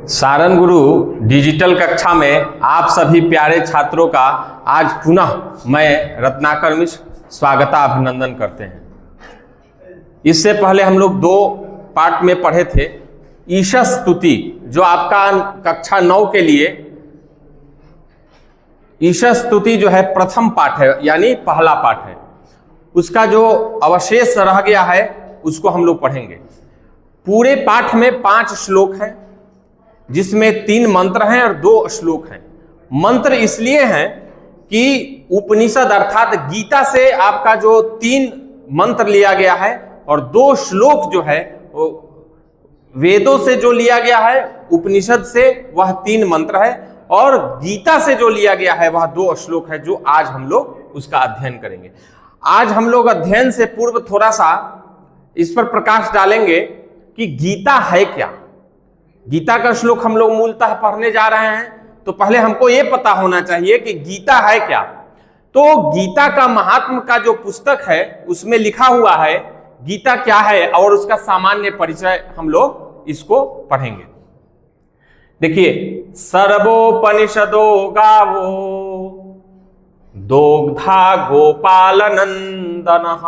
सारन गुरु digital कक्षा में आप सभी प्यारे छात्रों का आज पुनः मैं रत्नाकर मिश्र स्वागता अभिनंदन करते हैं। इससे पहले हम लोग दो पार्ट में पढ़े थे ईशा स्तुति, जो आपका कक्षा 9 के लिए ईशा स्तुति जो है प्रथम पाठ है, यानी पहला पाठ है। उसका जो अवशेष रह गया है उसको हम लोग पढ़ेंगे। पूरे पाठ में 5 श्लोक हैं, जिसमें 3 मंत्र हैं और 2 श्लोक हैं। मंत्र इसलिए हैं कि उपनिषद अर्थात गीता से आपका जो 3 मंत्र लिया गया है और 2 श्लोक जो है वो वेदों से जो लिया गया है, उपनिषद से वह 3 मंत्र है, और गीता से जो लिया गया है वह 2 श्लोक है, जो आज हम लोग उसका अध्ययन करेंगे। आज हम लोग अध्ययन से पूर्व थोड़ा सा इस पर प्रकाश डालेंगे कि गीता है क्या। गीता का श्लोक हम लोग मूलतः पढ़ने जा रहे हैं, तो पहले हमको यह पता होना चाहिए कि गीता है क्या। तो गीता का महात्म का जो पुस्तक है उसमें लिखा हुआ है गीता क्या है, और उसका सामान्य परिचय हम लोग इसको पढ़ेंगे। देखिए, सर्वोपनिषदो गावो दोग्धा गोपाल नंदनः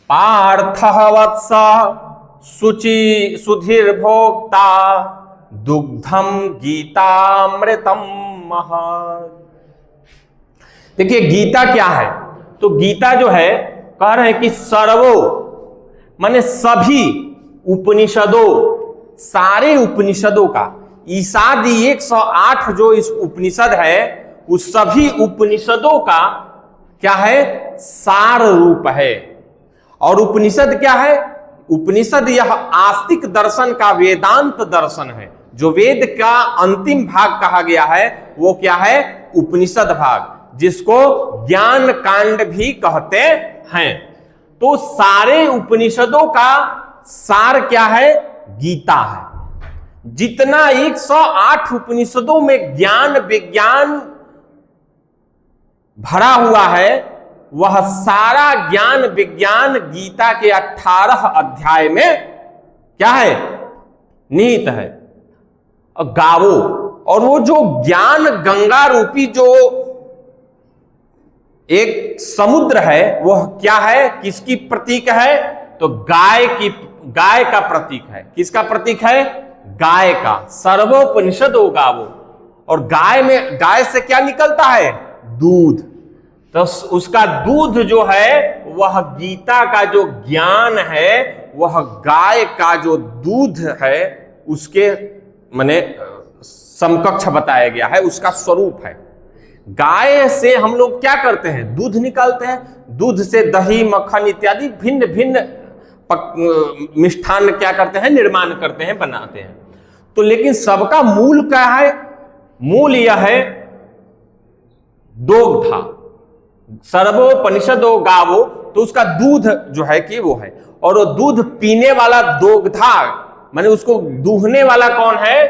पार्थः वत्स शुचि सुधीर भोक्ता दुग्धम गीतामृतम महत्। देखिए, गीता क्या है? तो गीता जो है कह रहे हैं कि सर्वो माने सभी उपनिषदों, सारे उपनिषदों का, ईसादी 108 जो इस उपनिषद है उस सभी उपनिषदों का क्या है? सार रूप है। और उपनिषद क्या है? उपनिषद यह आस्तिक दर्शन का वेदांत दर्शन है। जो वेद का अंतिम भाग कहा गया है वो क्या है? उपनिषद भाग, जिसको ज्ञान कांड भी कहते हैं। तो सारे उपनिषदों का सार क्या है? गीता है। जितना 108 उपनिषदों में ज्ञान विज्ञान भरा हुआ है वह सारा ज्ञान विज्ञान गीता के 18 अध्याय में क्या है? निहित है। और गावो, और वो जो ज्ञान गंगा रूपी जो एक समुद्र है वह क्या है? किसकी प्रतीक है? तो गाय का प्रतीक है। किसका प्रतीक है? गाय का। सर्वोपनिषदो गावो। और गाय से क्या निकलता है? दूध। तो उसका दूध जो है वह गीता का जो ज्ञान है वह गाय का जो दूध है उसके माने समकक्ष बताया गया है, उसका स्वरूप है। गाय से हम लोग क्या करते हैं? दूध निकालते हैं। दूध से दही मक्खन इत्यादि भिन्न भिन्न मिष्ठान क्या करते हैं? निर्माण करते हैं, बनाते हैं। तो लेकिन सबका मूल क्या है? मूल यह है दोग्धा। सर्वोपनिषदो गावो, तो उसका दूध जो है कि वो है। और वो दूध पीने वाला दोग्धा माने उसको दूहने वाला कौन है?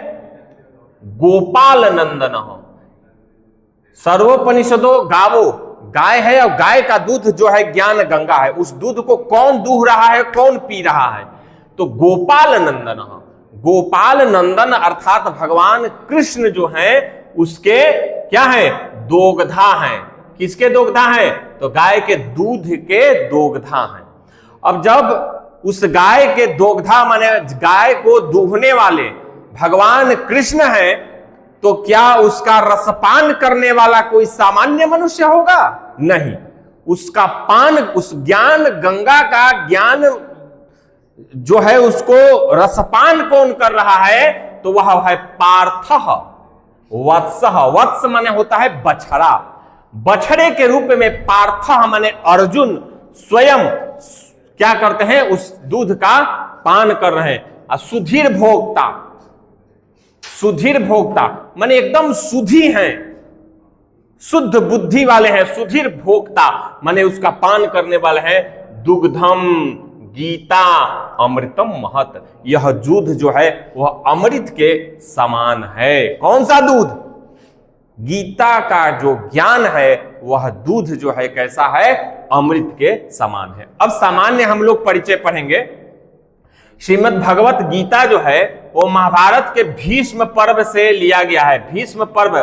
गोपाल नंदन। सर्वोपनिषदो गावो गाय है, और गाय का दूध जो है ज्ञान गंगा है। उस दूध को कौन दूह रहा है, कौन पी रहा है? तो गोपाल नंदन। गोपाल नंदन अर्थात भगवान कृष्ण जो है उसके क्या है? दोग्धा हैं। किसके दोग्धा हैं? तो गाय के दूध के दोग्धा हैं। अब जब उस गाय के दोग्धा माने गाय को दूहने वाले भगवान कृष्ण है, तो क्या उसका रसपान करने वाला कोई सामान्य मनुष्य होगा? नहीं। उसका पान, उस ज्ञान गंगा का ज्ञान जो है उसको रसपान कौन कर रहा है? तो वह है पार्थः वत्सः। वत्स माने होता है बछड़ा। बछड़े के रूप में पार्थः माने अर्जुन स्वयं क्या करते हैं? उस दूध का पान कर रहे हैं। और सुधीर भोक्ता, सुधीर भोक्ता माने एकदम सुधी हैं, शुद्ध बुद्धि वाले हैं। सुधीर भोक्ता माने उसका पान करने वाले हैं। दुग्धम गीता अमृतम महत्। यह दूध जो है वह अमृत के समान है। कौन सा दूध? गीता का जो ज्ञान है वह दूध जो है कैसा है? अमृत के समान है। अब सामान्य हम लोग परिचय पढ़ेंगे। श्रीमद् भगवत गीता जो है वो महाभारत के भीष्म पर्व से लिया गया है। भीष्म पर्व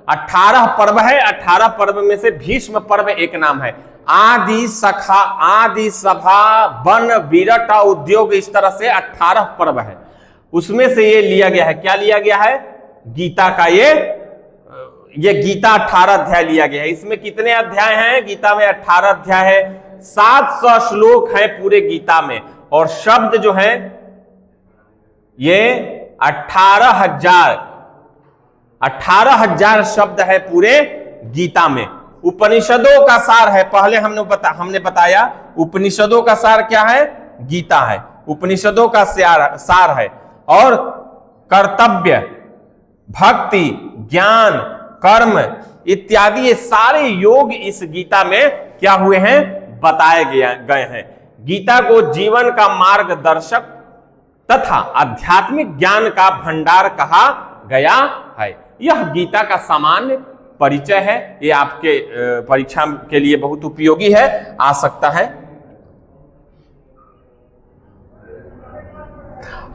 18 पर्व है, 18 पर्व में से भीष्म पर्व एक नाम है। आदि सखा, आदि सभा, वन, विरट, उद्योग, इस तरह से 18 पर्व है। उसमें से ये लिया गया है, क्या लिया गया है? गीता का ये गीता 18 अध्याय लिया गया है। इसमें कितने अध्याय हैं? गीता में 18 अध्याय है, 700 श्लोक है पूरे गीता में, और शब्द जो है ये 18,000 शब्द है पूरे गीता में। उपनिषदों का सार है, पहले हमने बताया उपनिषदों का सार क्या है? गीता है, उपनिषदों का सार है। और कर्तव्य, भक्ति, ज्ञान, कर्म इत्यादि ये सारे योग इस गीता में क्या हुए हैं? बताए गए हैं। गीता को जीवन का मार्गदर्शक तथा आध्यात्मिक ज्ञान का भंडार कहा गया है। यह गीता का सामान्य परिचय है। ये आपके परीक्षा के लिए बहुत उपयोगी है, आ सकता है।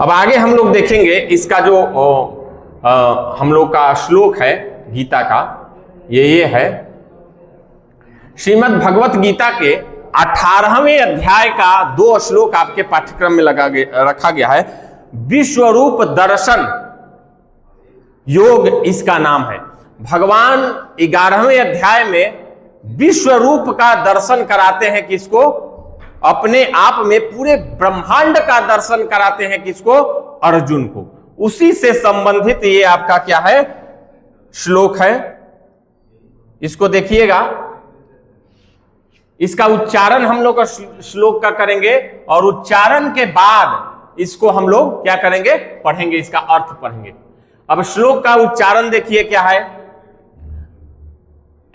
अब आगे हम लोग देखेंगे इसका जो हम लोग का श्लोक है गीता का, ये है श्रीमद् भगवत गीता के 18वें अध्याय का 2 श्लोक आपके पाठ्यक्रम में रखा गया है। विश्वरूप दर्शन योग इसका नाम है। भगवान 11वें अध्याय में विश्वरूप का दर्शन कराते हैं किसको? अपने आप में पूरे ब्रह्मांड का दर्शन कराते हैं किसको? अर्जुन को। उसी से संबंधित ये आपका क्या है? श्लोक है। इसको देखिएगा, इसका उच्चारण हम लोग श्लोक का करेंगे, और उच्चारण के बाद इसको हम लोग क्या करेंगे? पढ़ेंगे, इसका अर्थ पढ़ेंगे। अब श्लोक का उच्चारण देखिए क्या है।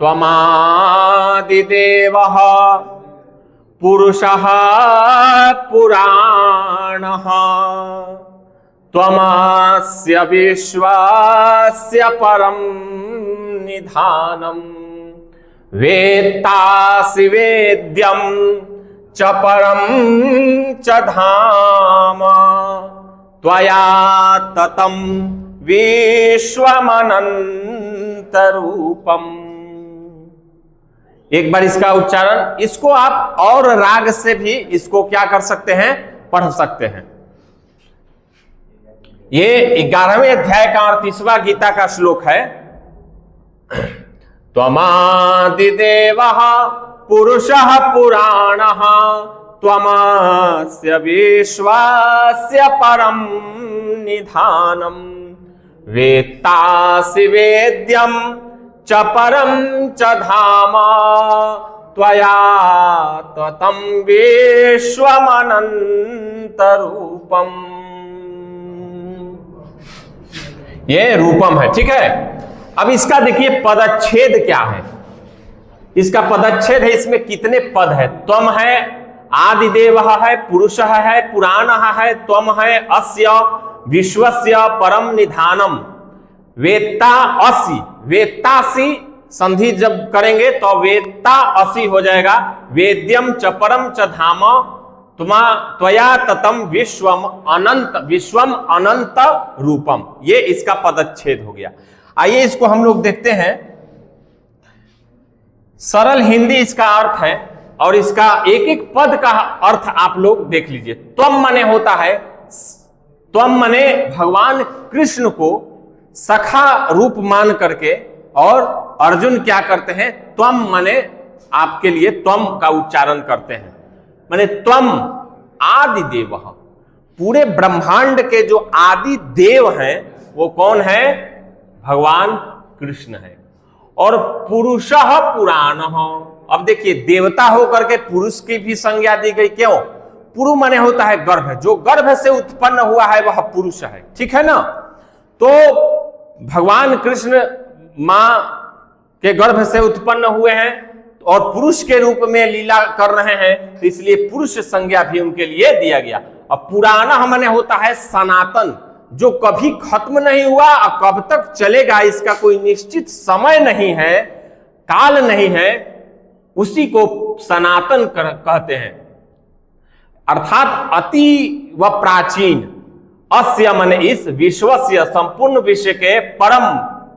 त्वमादिदेवः पुरुषः पुराणः त्वमस्य विश्वस्य परं निधानम् वेत्तासि वेद्यं च परं च धाम त्वया ततं विश्वमनन्तरूपम्। एक बार इसका उच्चारण, इसको आप और राग से भी इसको क्या कर सकते हैं? पढ़ सकते हैं। ये 11वें अध्याय का 38वां गीता का श्लोक है। त्वमादिदेवः पुरुषः पुराणः त्वमस्य विश्वस्य परं निधानम् वेत्तासि वेद्यं च परं च धाम त्वया ततं विश्वमनन्तरूपम्। ये रूपम है, ठीक है। अब इसका देखिए पदच्छेद क्या है। इसका पदच्छेद है, इसमें कितने पद है? त्वम है, आदिदेव है, पुरुष है, पुराण है, त्वम है, अस्य विश्वस्य परम निधानम, वेत्ता असी, वेत्तासी संधि जब करेंगे तो वेत्ता असी हो जाएगा। वेद्यम च परम च धाम त्वया ततम विश्वम अनंत रूपम। ये इसका पदच्छेद हो गया। आइए इसको हम लोग देखते हैं। सरल हिंदी इसका अर्थ है, और इसका एक एक पद का अर्थ आप लोग देख लीजिए। त्वम मने होता है, त्वम मने भगवान कृष्ण को सखा रूप मान करके, और अर्जुन क्या करते हैं? त्वम मने आपके लिए त्वम का उच्चारण करते हैं। माने त्वम आदि देव, पूरे ब्रह्मांड के जो आदि देव हैं वो कौन है? भगवान कृष्ण है। और पुरुषः पुराणः, अब देखिए देवता होकर के पुरुष की भी संज्ञा दी गई। क्यों? पुरु माने होता है गर्भ, जो गर्भ से उत्पन्न हुआ है वह पुरुष है, ठीक है ना। तो भगवान कृष्ण मां के गर्भ से उत्पन्न हुए हैं और पुरुष के रूप में लीला कर रहे हैं, तो इसलिए पुरुष संज्ञा भी उनके लिए दिया गया। और पुराना माने होता है सनातन, जो कभी खत्म नहीं हुआ और कब तक चलेगा इसका कोई निश्चित समय नहीं है, काल नहीं है, उसी को सनातन कहते हैं। अर्थात अति व प्राचीन, अस्य माने इस, विश्वस्य संपूर्ण विश्व के, परम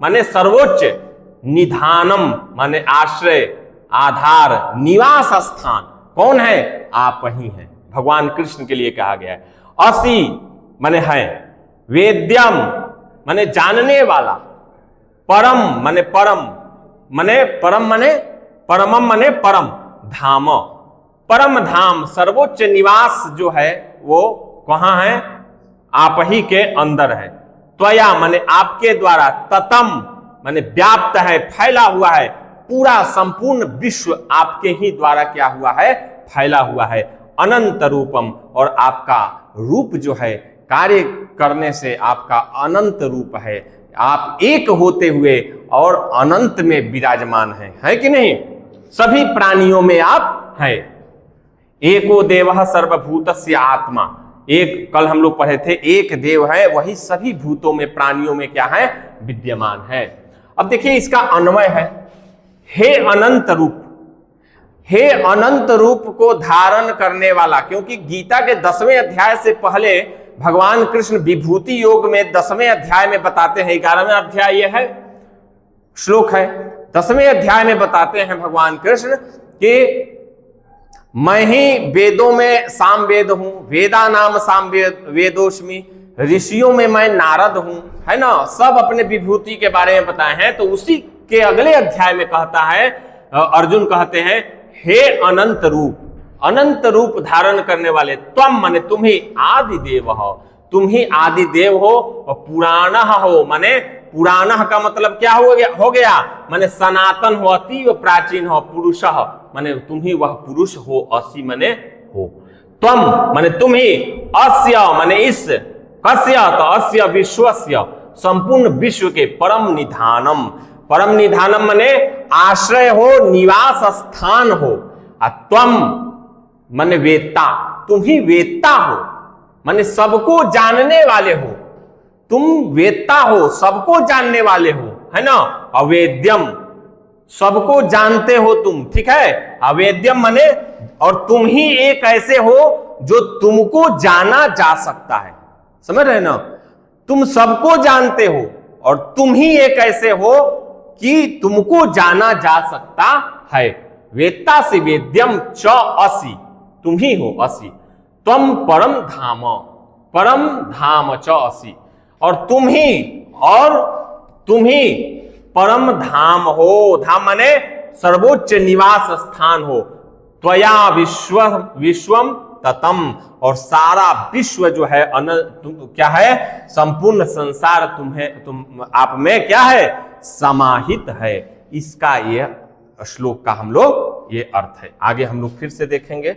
माने सर्वोच्च, निधानम माने आश्रय, आधार, निवास स्थान कौन है? आप ही हैं। भगवान कृष्ण के लिए कहा गया है। असि माने है, वेद्यम माने जानने वाला, परम माने परम, माने परम माने परमम माने परम, धाम परम धाम, सर्वोच्च निवास जो है वो कहां है? आप ही के अंदर है। त्वया माने आपके द्वारा, ततम माने व्याप्त है, फैला हुआ है, पूरा संपूर्ण विश्व आपके ही द्वारा क्या हुआ है? फैला हुआ है। अनंत रूपम, और आपका रूप जो है कार्य करने से आपका अनंत रूप है। आप एक होते हुए और अनंत में विराजमान है कि नहीं? सभी प्राणियों में आप हैं। एको देवः सर्वभूतस्य आत्मा, एक कल हम लोग पढ़े थे, एक देव है, वही सभी भूतों में, प्राणियों में क्या है? विद्यमान है। अब देखिए इसका अन्वय है, हे अनंत रूप, हे अनंत रूप को धारण करने वाला। क्योंकि गीता के 10वें अध्याय से पहले भगवान कृष्ण विभूति योग में 10वें अध्याय में बताते हैं, 11वें अध्याय यह है श्लोक है, 10वें अध्याय में बताते हैं भगवान कृष्ण कि मैं ही वेदों में सामवेद हूं, वेदा नाम वेदोस्मि, ऋषियों में मैं नारद हूं, है ना। सब अपने विभूति के बारे में बताए हैं। तो उसी के अगले अध्याय में कहता है, अर्जुन कहते हैं, हे अनंत रूप, अनंत रूप धारण करने वाले, त्वम माने तुम ही आदि देव हो, तुम ही आदि देव हो, और पुराण हो माने पुराण का मतलब क्या हो गया? माने सनातन हो, अतीव प्राचीन हो, पुरुष माने तुम ही वह पुरुष हो, असी माने हो, त्वम माने तुम ही, अस्य माने इस, कस्य तो अस्य विश्वस्य, संपूर्ण विश्व के, परम निधानम, परम निधानम माने आश्रय हो, निवास स्थान हो, त्वम माने वेत्ता, तुम ही वेत्ता हो, माने सबको जानने वाले हो, तुम वेत्ता हो, सबको जानने वाले हो, है ना। अवेद्यम, सबको जानते हो तुम, ठीक है। अवेद्यम माने, और तुम ही एक ऐसे हो जो तुमको जाना जा सकता है, समझ रहे ना। तुम सबको जानते हो और तुम ही एक ऐसे हो कि तुमको जाना जा सकता है। वेत्ता से वेद्यम च असि, तुम ही हो असी, त्वम परम धाम, परम धाम च असि, और तुम ही परम धाम हो, धाम माने सर्वोच्च निवास स्थान हो। त्वया विश्वम ततम, और सारा विश्व जो है क्या है? संपूर्ण संसार तुम आप में क्या है? समाहित है। इसका ये श्लोक का हम लोग ये अर्थ है। आगे हम लोग फिर से देखेंगे।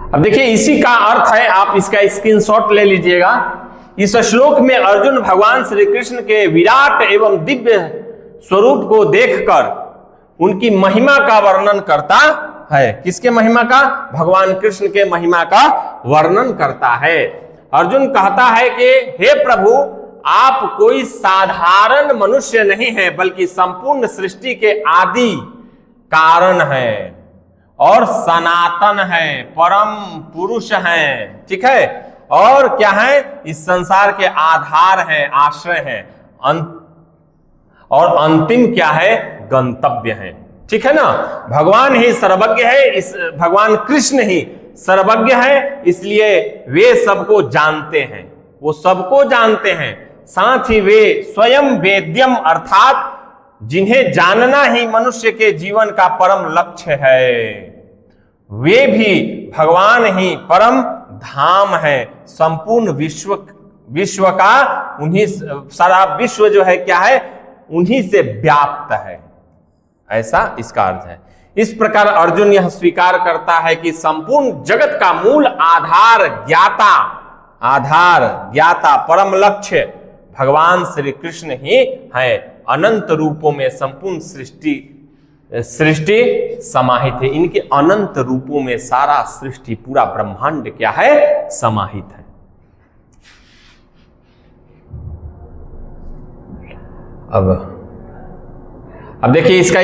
अब देखिए इसी का अर्थ है, आप इसका स्क्रीनशॉट ले लीजिएगा। इस श्लोक में अर्जुन भगवान श्री कृष्ण के विराट एवं दिव्य स्वरूप को देखकर उनकी महिमा का वर्णन करता है। किसके महिमा का? भगवान कृष्ण के महिमा का वर्णन करता है। अर्जुन कहता है कि हे प्रभु, आप कोई साधारण मनुष्य नहीं है, बल्कि संपूर्ण सृष्टि के आदि कारण है और सनातन है, परम पुरुष है, ठीक है। और क्या है? इस संसार के आधार है, आश्रय है, और अंतिम क्या है? गंतव्य है, ठीक है ना। भगवान ही सर्वज्ञ है, इस भगवान कृष्ण ही सर्वज्ञ है, इसलिए वे सबको जानते हैं, वो सबको जानते हैं। साथ ही वे स्वयं वेद्यम, अर्थात जिन्हें जानना ही मनुष्य के जीवन का परम लक्ष्य है, वे भी भगवान ही परम धाम है। संपूर्ण विश्व का उन्हीं, सारा विश्व जो है क्या है? उन्हीं से व्याप्त है, ऐसा इसका अर्थ है। इस प्रकार अर्जुन यह स्वीकार करता है कि संपूर्ण जगत का मूल आधार ज्ञाता परम लक्ष्य भगवान श्री कृष्ण ही है। अनंत रूपों में संपूर्ण सृष्टि समाहित है। इनके अनंत रूपों में सारा सृष्टि, पूरा ब्रह्मांड क्या है? समाहित है। अब देखिए इसका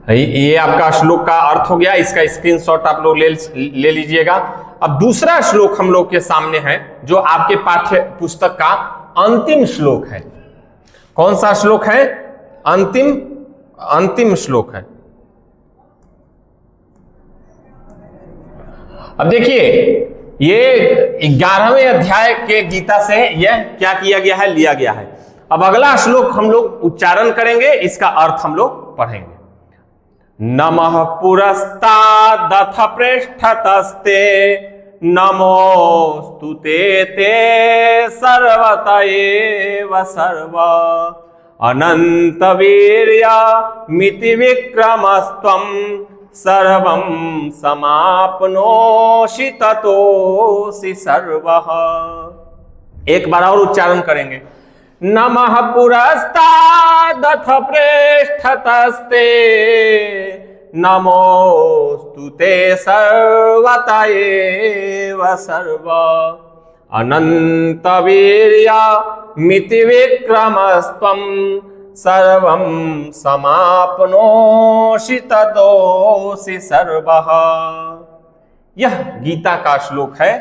ये आपका श्लोक का अर्थ हो गया, इसका स्क्रीनशॉट आप लोग ले लीजिएगा। अब दूसरा श्लोक हम लोग के सामने है जो आपके पाठ्य पुस्तक का अंतिम श्लोक है। कौन सा श्लोक है? अंतिम श्लोक है। अब देखिए, ये 11वें अध्याय के गीता से यह क्या किया गया है, लिया गया है। अब अगला श्लोक हम लोग उच्चारण करेंगे, इसका अर्थ हम लोग पढ़ेंगे। नमः पुरस्तादथ पृष्ठतस्ते नमोस्तुते ते सर्वत एव सर्व अनंत वीर्या मिति विक्रमस्त्वं सर्वं समाप्नोषि ततोऽसि सर्वः। एक बार और उच्चारण करेंगे। नमः पुरस्तादथ पृष्ठतस्ते नमोस्तुते सर्वत एव सर्व अनंत वीर्या मिति विक्रमस्त्वं सर्वं समाप्नोषि ततोऽसि सर्वः। यह गीता का श्लोक है।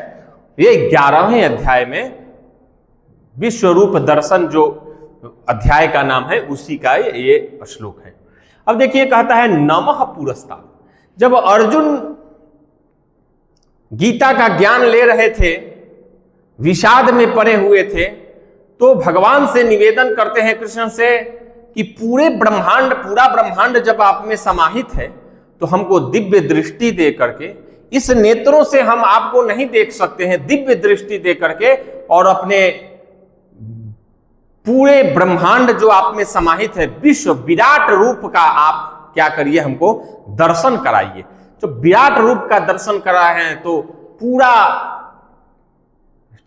ये 11वें अध्याय में विश्वरूप दर्शन जो अध्याय का नाम है उसी का ये श्लोक है। अब देखिए, कहता है नमः पुरस्ताद। जब अर्जुन गीता का ज्ञान ले रहे थे, विषाद में पड़े हुए थे, तो भगवान से निवेदन करते हैं कृष्ण से कि पूरा ब्रह्मांड जब आप में समाहित है तो हमको दिव्य दृष्टि दे करके, इस नेत्रों से हम आपको नहीं देख सकते हैं, दिव्य दृष्टि दे करके और अपने पूरे ब्रह्मांड जो आप में समाहित है, विश्व विराट रूप का आप क्या करिए, हमको दर्शन कराइए। जो विराट रूप का दर्शन करा है तो पूरा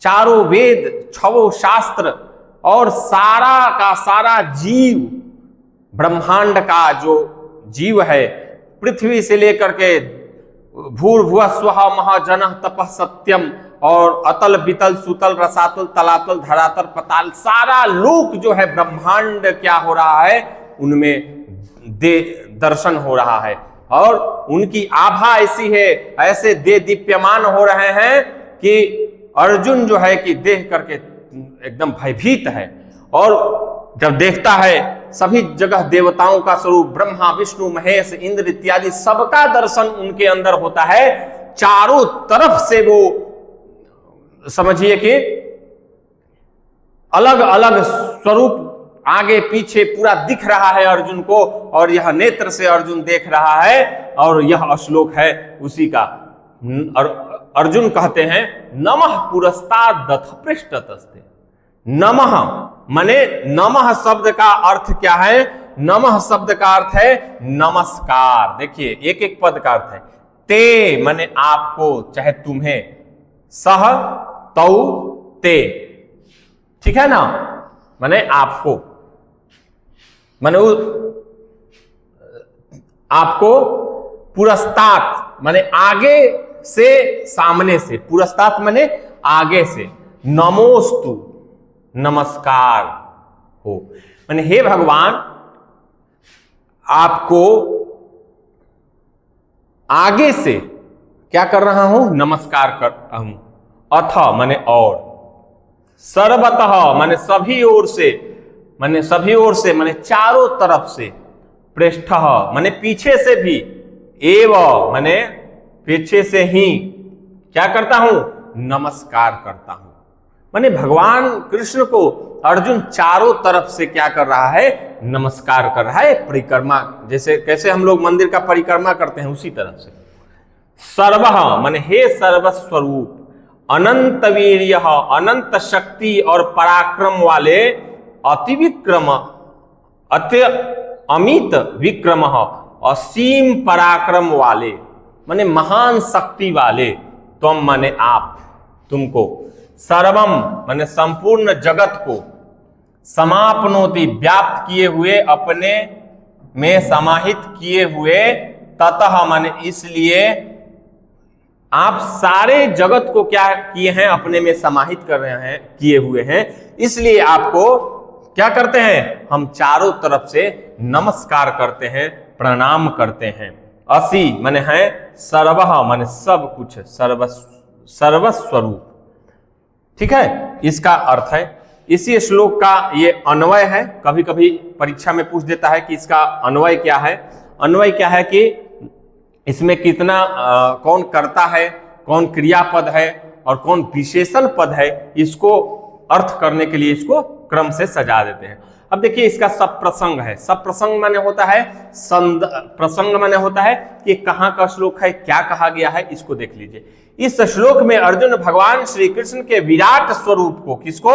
चारों वेद, छवों शास्त्र और सारा का सारा जीव, ब्रह्मांड का जो जीव है, पृथ्वी से लेकर के भूर्भुवः स्वः महाजनः तपः सत्यम और अतल बितल सुतल रसातल तलातल धरातल पताल, सारा लोक जो है ब्रह्मांड क्या हो रहा है, उनमें दर्शन हो रहा है। और उनकी आभा ऐसी है, ऐसे दे दीप्यमान हो रहे हैं कि अर्जुन जो है कि देख करके एकदम भयभीत है। और जब देखता है सभी जगह देवताओं का स्वरूप, ब्रह्मा विष्णु महेश इंद्र इत्यादि सबका दर्शन उनके अंदर होता है। चारों तरफ से वो समझिए कि अलग अलग स्वरूप आगे पीछे पूरा दिख रहा है अर्जुन को, और यह नेत्र से अर्जुन देख रहा है। और यह श्लोक है उसी का। और अर्जुन कहते हैं नमः पुरस्तादथ पृष्ठतस्ते। नमः माने, नमः शब्द का अर्थ क्या है? नमः शब्द का अर्थ है नमस्कार। देखिए, एक एक पद का अर्थ है। ते माने आपको, चाहे तुम्हें, सह तौ ते, ठीक है ना, माने आपको, माने आपको। पुरस्तात माने आगे से, सामने से, पुरस्तात माने आगे से। नमोस्तु नमस्कार हो, माने हे भगवान, आपको आगे से क्या कर रहा हूं? नमस्कार कर रहा हूं। अथ माने और, सर्वतः माने सभी ओर से, माने सभी ओर से, माने चारों तरफ से। पृष्ठ माने पीछे से भी, एव माने पीछे से ही क्या करता हूं? नमस्कार करता हूं। माने भगवान कृष्ण को अर्जुन चारों तरफ से क्या कर रहा है? नमस्कार कर रहा है। परिक्रमा, जैसे कैसे हम लोग मंदिर का परिक्रमा करते हैं उसी तरह से। सर्व माने हे सर्वस्वरूप, अनंत वीर्य, अनंत शक्ति और पराक्रम वाले, अति विक्रम, अति अमित विक्रम, असीम पराक्रम वाले, माने महान शक्ति वाले। तुम माने आप, तुमको, सर्वम माने संपूर्ण जगत को, समापनोति व्याप्त किए हुए, अपने में समाहित किए हुए, ततः माने इसलिए, आप सारे जगत को क्या किए हैं? अपने में समाहित कर रहे हैं, किए हुए हैं। इसलिए आपको क्या करते हैं? हम चारों तरफ से नमस्कार करते हैं, प्रणाम करते हैं। असि माने है, सर्वः माने सब कुछ, सर्वस्वरूप। ठीक है, इसका अर्थ है। इसी श्लोक का ये अन्वय है। कभी कभी परीक्षा में पूछ देता है कि इसका अन्वय क्या है। अन्वय क्या है कि इसमें कितना कौन कर्ता है, कौन क्रियापद है और कौन विशेषण पद है, इसको अर्थ करने के लिए इसको क्रम से सजा देते हैं। अब देखिए इसका सब प्रसंग है। सब प्रसंग माने होता है प्रसंग माने होता है कि कहाँ का श्लोक है, क्या कहा गया है, इसको देख लीजिए। इस श्लोक में अर्जुन भगवान श्री कृष्ण के विराट स्वरूप को, किसको,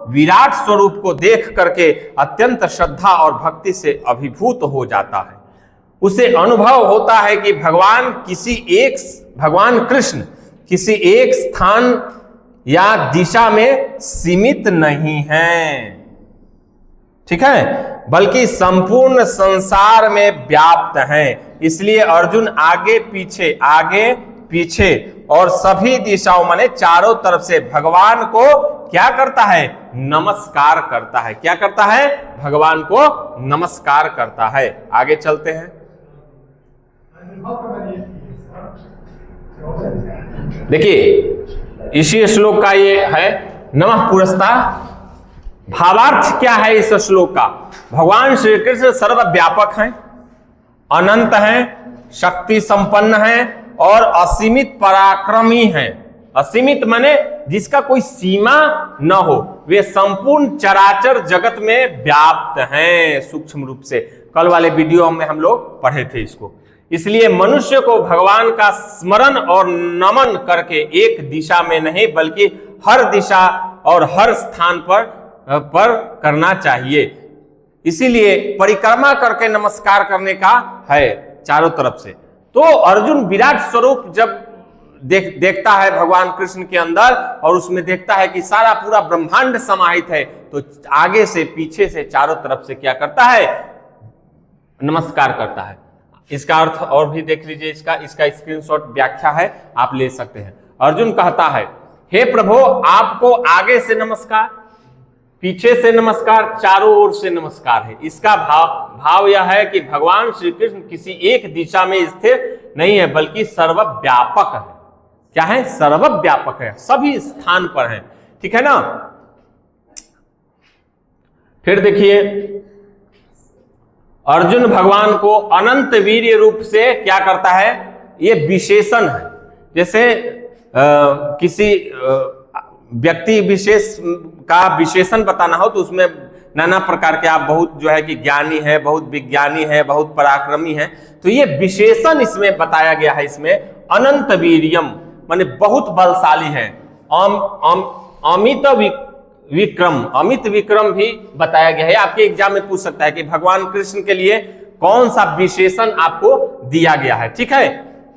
विराट स्वरूप को देख करके अत्यंत श्रद्धा और भक्ति से अभिभूत हो जाता है। उसे अनुभव होता है कि भगवान कृष्ण किसी एक स्थान या दिशा में सीमित नहीं है, ठीक है, बल्कि संपूर्ण संसार में व्याप्त हैं। इसलिए अर्जुन आगे पीछे और सभी दिशाओं माने चारों तरफ से भगवान को क्या करता है, नमस्कार करता है। क्या करता है, भगवान को नमस्कार करता है। आगे चलते हैं। देखिए इसी श्लोक का ये है नमः पुरस्तात्। भावार्थ क्या है इस श्लोक का? भगवान श्री कृष्ण सर्वव्यापक हैं, अनंत हैं, शक्ति संपन्न हैं और असीमित पराक्रमी हैं। असीमित माने जिसका कोई सीमा न हो, वे संपूर्ण चराचर जगत में व्याप्त हैं सूक्ष्म रूप से। कल वाले वीडियो में हम लोग पढ़े थे इसको। इसलिए मनुष्य को भगवान का स्मरण और नमन करके एक दिशा में नहीं बल्कि हर दिशा और हर स्थान पर करना चाहिए। इसीलिए परिक्रमा करके नमस्कार करने का है चारों तरफ से। तो अर्जुन विराट स्वरूप जब देखता है भगवान कृष्ण के अंदर और उसमें देखता है कि सारा पूरा ब्रह्मांड समाहित है, तो आगे से पीछे से चारों तरफ से क्या करता है, नमस्कार करता है। इसका अर्थ और भी देख लीजिए। इसका स्क्रीनशॉट व्याख्या है, आप ले सकते हैं। अर्जुन कहता है, हे प्रभु, आपको आगे से नमस्कार, पीछे से नमस्कार, चारों ओर से नमस्कार है। इसका भाव यह है कि भगवान श्री कृष्ण किसी एक दिशा में स्थिर नहीं है बल्कि सर्वव्यापक है। क्या है, सर्वव्यापक है, सभी स्थान पर है। ठीक है ना। फिर देखिए अर्जुन भगवान को अनंत वीर्य रूप से क्या करता है, ये विशेषण है। जैसे किसी व्यक्ति विशेष का विशेषण बताना हो तो उसमें नाना प्रकार के, आप बहुत जो है कि ज्ञानी है, बहुत विज्ञानी है, बहुत पराक्रमी है, तो ये विशेषण इसमें बताया गया है। इसमें अनंत वीर्यम माने बहुत बलशाली है। अमित विक्रम भी बताया गया है। आपके एग्जाम में पूछ सकता है कि भगवान कृष्ण के लिए कौन सा विशेषण आपको दिया गया है। ठीक है,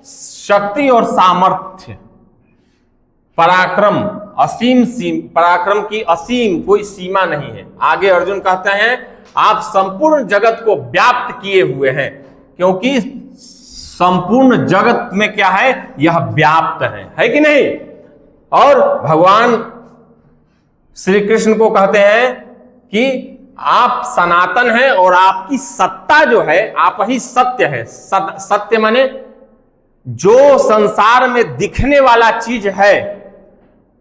शक्ति और सामर्थ्य, पराक्रम, पराक्रम की असीम कोई सीमा नहीं है। आगे अर्जुन कहते हैं, आप संपूर्ण जगत को व्याप्त किए हुए हैं, क्योंकि संपूर्ण जगत में क्या है, यह व्याप्त है कि नहीं। और भगवान श्री कृष्ण को कहते हैं कि आप सनातन हैं और आपकी सत्ता जो है, आप ही सत्य है। सत्य माने जो संसार में दिखने वाला चीज है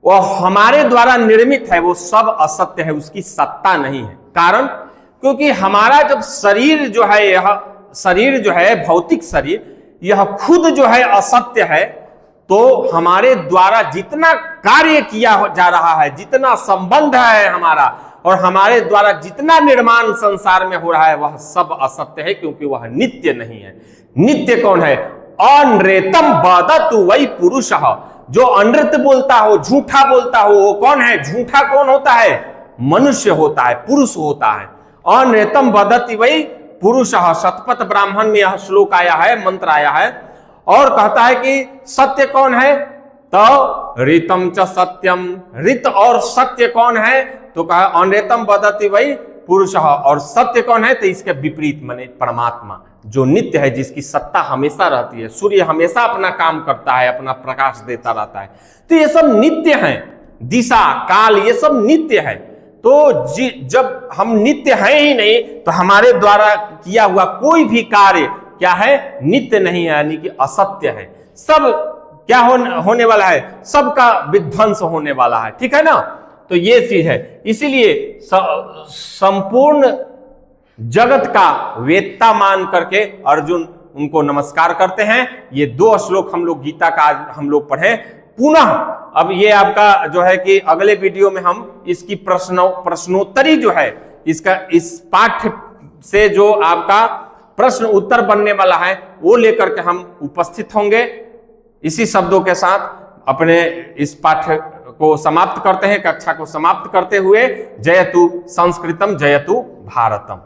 वो हमारे द्वारा निर्मित है, वो सब असत्य है, उसकी सत्ता नहीं है। कारण, क्योंकि हमारा जब शरीर जो है, यह शरीर जो है, भौतिक शरीर, यह खुद जो है असत्य है, तो हमारे द्वारा जितना कार्य किया जा रहा है, जितना संबंध है हमारा और हमारे द्वारा जितना निर्माण संसार में हो रहा है, वह सब असत्य है, क्योंकि वह नित्य नहीं है। नित्य कौन है? अनृतम वदतु वै पुरुषः। जो अनृत बोलता हो, झूठा बोलता हो, वो कौन है? झूठा कौन होता है? मनुष्य होता है, पुरुष होता है। अनृतम वदति वै पुरुषः। शतपथ ब्राह्मण में यह श्लोक आया है, मंत्र आया है। और कहता है कि सत्य कौन है? तो ऋतम च सत्यम। ऋत और सत्य कौन है? तो कहा अनृतम वदति वै पुरुषः। और सत्य कौन है? तो इसके विपरीत माने परमात्मा, जो नित्य है, जिसकी सत्ता हमेशा रहती है। सूर्य हमेशा अपना काम करता है, अपना प्रकाश देता रहता है। तो ये सब नित्य हैं। दिशा, काल, ये सब नित्य है। तो जब हम नित्य हैं ही नहीं, तो हमारे द्वारा किया हुआ कोई भी कार्य क्या है, नित्य नहीं है, यानी कि असत्य है। सब क्या होने वाला है, सबका विध्वंस होने वाला है, ठीक है ना। तो ये चीज है, इसीलिए संपूर्ण जगत का वेत्ता मान करके अर्जुन उनको नमस्कार करते हैं। ये 2 श्लोक हम लोग गीता का आज हम लोग पढ़े पुनः। अब ये आपका जो है कि अगले वीडियो में हम इसकी प्रश्नोत्तरी जो है, इसका इस पाठ्य से जो आपका प्रश्न उत्तर बनने वाला है वो लेकर के हम उपस्थित होंगे। इसी शब्दों के साथ अपने इस पाठ्य को समाप्त करते हैं, कक्षा को समाप्त करते हुए, जयतु संस्कृतम जयतु भारतम।